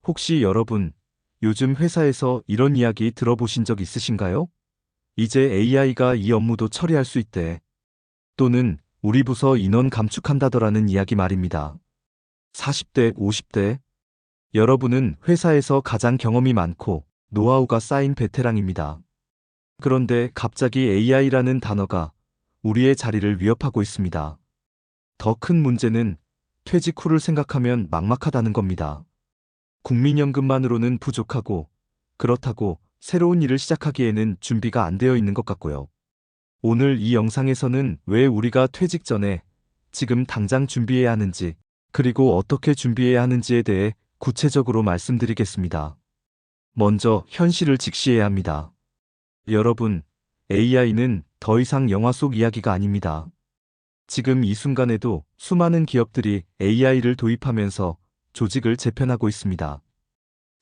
혹시 여러분, 요즘 회사에서 이런 이야기 들어보신 적 있으신가요? 이제 AI가 이 업무도 처리할 수 있대. 또는 우리 부서 인원 감축한다더라는 이야기 말입니다. 40대, 50대. 여러분은 회사에서 가장 경험이 많고 노하우가 쌓인 베테랑입니다. 그런데 갑자기 AI라는 단어가 우리의 자리를 위협하고 있습니다. 더 큰 문제는 퇴직 후를 생각하면 막막하다는 겁니다. 국민연금만으로는 부족하고, 그렇다고 새로운 일을 시작하기에는 준비가 안 되어 있는 것 같고요. 오늘 이 영상에서는 왜 우리가 퇴직 전에 지금 당장 준비해야 하는지, 그리고 어떻게 준비해야 하는지에 대해 구체적으로 말씀드리겠습니다. 먼저 현실을 직시해야 합니다. 여러분, AI는 더 이상 영화 속 이야기가 아닙니다. 지금 이 순간에도 수많은 기업들이 AI를 도입하면서 조직을 재편하고 있습니다.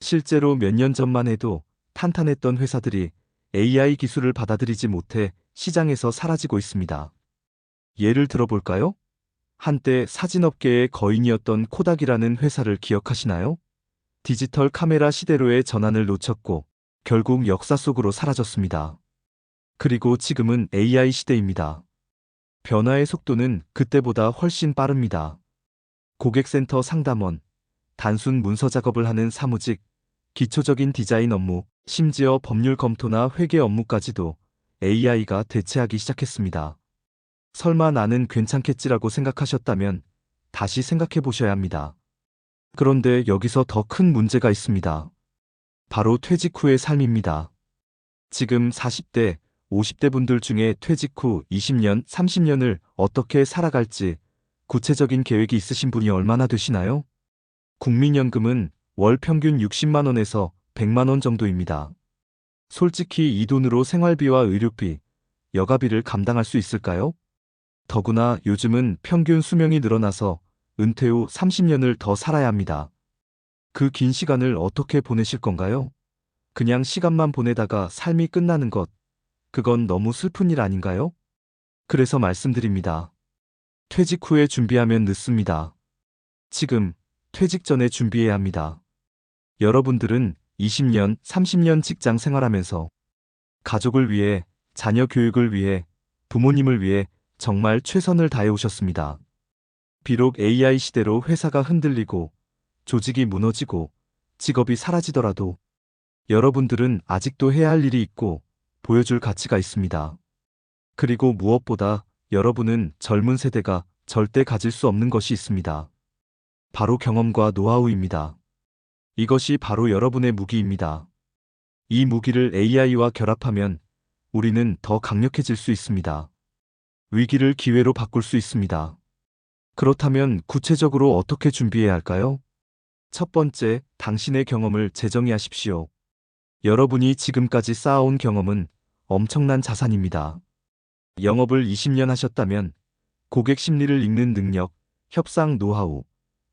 실제로 몇 년 전만 해도 탄탄했던 회사들이 AI 기술을 받아들이지 못해 시장에서 사라지고 있습니다. 예를 들어볼까요? 한때 사진업계의 거인이었던 코닥이라는 회사를 기억하시나요? 디지털 카메라 시대로의 전환을 놓쳤고 결국 역사 속으로 사라졌습니다. 그리고 지금은 AI 시대입니다. 변화의 속도는 그때보다 훨씬 빠릅니다. 고객센터 상담원, 단순 문서 작업을 하는 사무직, 기초적인 디자인 업무, 심지어 법률 검토나 회계 업무까지도 AI가 대체하기 시작했습니다. 설마 나는 괜찮겠지라고 생각하셨다면 다시 생각해 보셔야 합니다. 그런데 여기서 더 큰 문제가 있습니다. 바로 퇴직 후의 삶입니다. 지금 40대, 50대 분들 중에 퇴직 후 20년, 30년을 어떻게 살아갈지 구체적인 계획이 있으신 분이 얼마나 되시나요? 국민연금은 월 평균 60만 원에서 100만 원 정도입니다. 솔직히 이 돈으로 생활비와 의료비, 여가비를 감당할 수 있을까요? 더구나 요즘은 평균 수명이 늘어나서 은퇴 후 30년을 더 살아야 합니다. 그 긴 시간을 어떻게 보내실 건가요? 그냥 시간만 보내다가 삶이 끝나는 것, 그건 너무 슬픈 일 아닌가요? 그래서 말씀드립니다. 퇴직 후에 준비하면 늦습니다. 지금, 퇴직 전에 준비해야 합니다. 여러분들은 20년, 30년 직장 생활하면서 가족을 위해, 자녀 교육을 위해, 부모님을 위해 정말 최선을 다해 오셨습니다. 비록 AI 시대로 회사가 흔들리고, 조직이 무너지고, 직업이 사라지더라도 여러분들은 아직도 해야 할 일이 있고, 보여줄 가치가 있습니다. 그리고 무엇보다 여러분은 젊은 세대가 절대 가질 수 없는 것이 있습니다. 바로 경험과 노하우입니다. 이것이 바로 여러분의 무기입니다. 이 무기를 AI와 결합하면 우리는 더 강력해질 수 있습니다. 위기를 기회로 바꿀 수 있습니다. 그렇다면 구체적으로 어떻게 준비해야 할까요? 첫 번째, 당신의 경험을 재정의하십시오. 여러분이 지금까지 쌓아온 경험은 엄청난 자산입니다. 영업을 20년 하셨다면 고객 심리를 읽는 능력, 협상 노하우,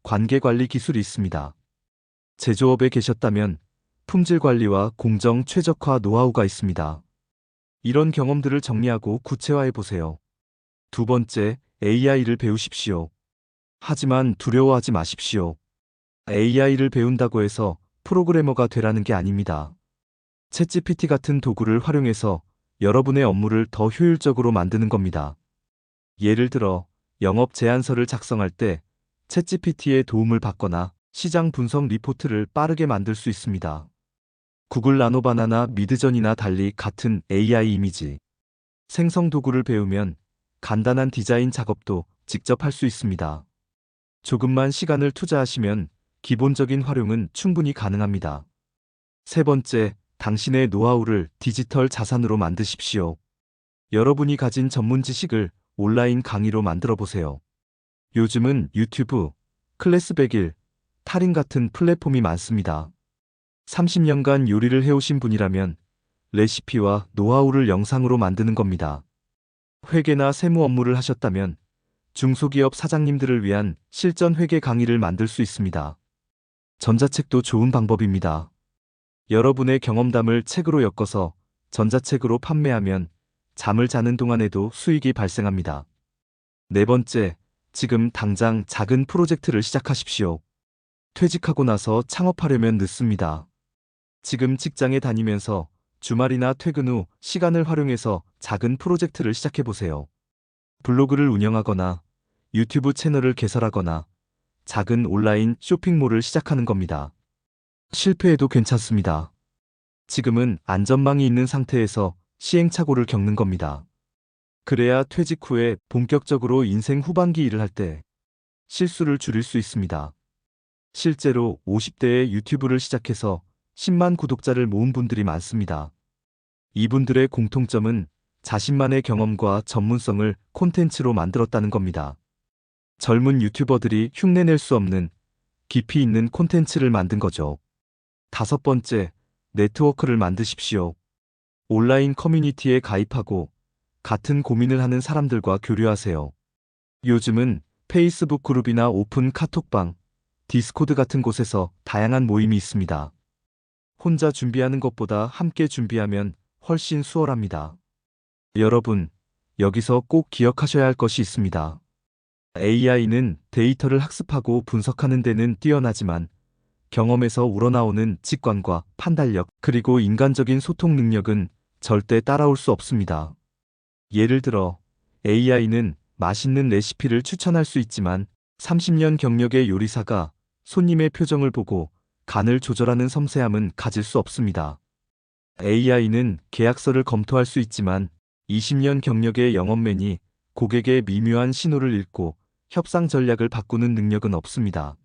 관계 관리 기술이 있습니다. 제조업에 계셨다면 품질 관리와 공정 최적화 노하우가 있습니다. 이런 경험들을 정리하고 구체화해 보세요. 두 번째, AI를 배우십시오. 하지만 두려워하지 마십시오. AI를 배운다고 해서 프로그래머가 되라는 게 아닙니다. 챗GPT 같은 도구를 활용해서 여러분의 업무를 더 효율적으로 만드는 겁니다. 예를 들어 영업 제안서를 작성할 때 챗GPT의 도움을 받거나 시장 분석 리포트를 빠르게 만들 수 있습니다. 구글 나노바나나 미드전이나 달리 같은 AI 이미지 생성 도구를 배우면 간단한 디자인 작업도 직접 할 수 있습니다. 조금만 시간을 투자하시면 기본적인 활용은 충분히 가능합니다. 세 번째, 당신의 노하우를 디지털 자산으로 만드십시오. 여러분이 가진 전문 지식을 온라인 강의로 만들어 보세요. 요즘은 유튜브, 클래스 100일, 탈인 같은 플랫폼이 많습니다. 30년간 요리를 해오신 분이라면 레시피와 노하우를 영상으로 만드는 겁니다. 회계나 세무 업무를 하셨다면 중소기업 사장님들을 위한 실전 회계 강의를 만들 수 있습니다. 전자책도 좋은 방법입니다. 여러분의 경험담을 책으로 엮어서 전자책으로 판매하면 잠을 자는 동안에도 수익이 발생합니다. 네 번째, 지금 당장 작은 프로젝트를 시작하십시오. 퇴직하고 나서 창업하려면 늦습니다. 지금 직장에 다니면서 주말이나 퇴근 후 시간을 활용해서 작은 프로젝트를 시작해보세요. 블로그를 운영하거나 유튜브 채널을 개설하거나 작은 온라인 쇼핑몰을 시작하는 겁니다. 실패해도 괜찮습니다. 지금은 안전망이 있는 상태에서 시행착오를 겪는 겁니다. 그래야 퇴직 후에 본격적으로 인생 후반기 일을 할 때 실수를 줄일 수 있습니다. 실제로 50대에 유튜브를 시작해서 10만 구독자를 모은 분들이 많습니다. 이분들의 공통점은 자신만의 경험과 전문성을 콘텐츠로 만들었다는 겁니다. 젊은 유튜버들이 흉내낼 수 없는 깊이 있는 콘텐츠를 만든 거죠. 5번째, 네트워크를 만드십시오. 온라인 커뮤니티에 가입하고 같은 고민을 하는 사람들과 교류하세요. 요즘은 페이스북 그룹이나 오픈 카톡방, 디스코드 같은 곳에서 다양한 모임이 있습니다. 혼자 준비하는 것보다 함께 준비하면 훨씬 수월합니다. 여러분, 여기서 꼭 기억하셔야 할 것이 있습니다. AI는 데이터를 학습하고 분석하는 데는 뛰어나지만 경험에서 우러나오는 직관과 판단력, 그리고 인간적인 소통 능력은 절대 따라올 수 없습니다. 예를 들어 AI는 맛있는 레시피를 추천할 수 있지만 30년 경력의 요리사가 손님의 표정을 보고 간을 조절하는 섬세함은 가질 수 없습니다. AI는 계약서를 검토할 수 있지만 20년 경력의 영업맨이 고객의 미묘한 신호를 읽고 협상 전략을 바꾸는 능력은 없습니다.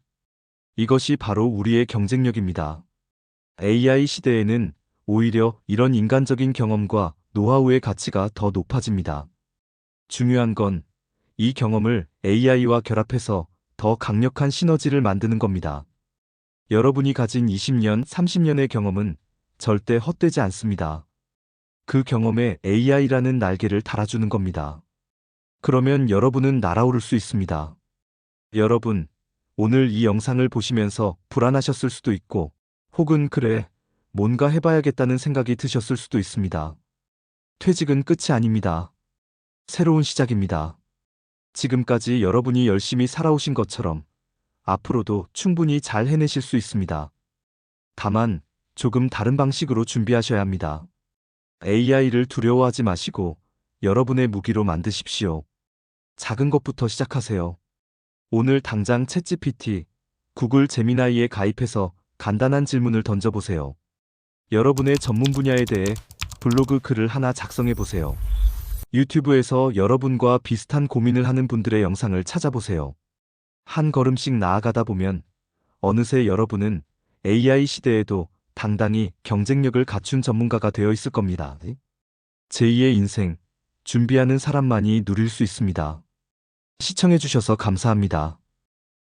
이것이 바로 우리의 경쟁력입니다. AI 시대에는 오히려 이런 인간적인 경험과 노하우의 가치가 더 높아집니다. 중요한 건 이 경험을 AI와 결합해서 더 강력한 시너지를 만드는 겁니다. 여러분이 가진 20년, 30년의 경험은 절대 헛되지 않습니다. 그 경험에 AI라는 날개를 달아주는 겁니다. 그러면 여러분은 날아오를 수 있습니다. 여러분, 오늘 이 영상을 보시면서 불안하셨을 수도 있고, 혹은 그래, 뭔가 해봐야겠다는 생각이 드셨을 수도 있습니다. 퇴직은 끝이 아닙니다. 새로운 시작입니다. 지금까지 여러분이 열심히 살아오신 것처럼 앞으로도 충분히 잘 해내실 수 있습니다. 다만 조금 다른 방식으로 준비하셔야 합니다. AI를 두려워하지 마시고 여러분의 무기로 만드십시오. 작은 것부터 시작하세요. 오늘 당장 챗GPT, 구글 제미나이에 가입해서 간단한 질문을 던져보세요. 여러분의 전문 분야에 대해 블로그 글을 하나 작성해 보세요. 유튜브에서 여러분과 비슷한 고민을 하는 분들의 영상을 찾아보세요. 한 걸음씩 나아가다 보면 어느새 여러분은 AI 시대에도 당당히 경쟁력을 갖춘 전문가가 되어 있을 겁니다. 제2의 인생, 준비하는 사람만이 누릴 수 있습니다. 시청해주셔서 감사합니다.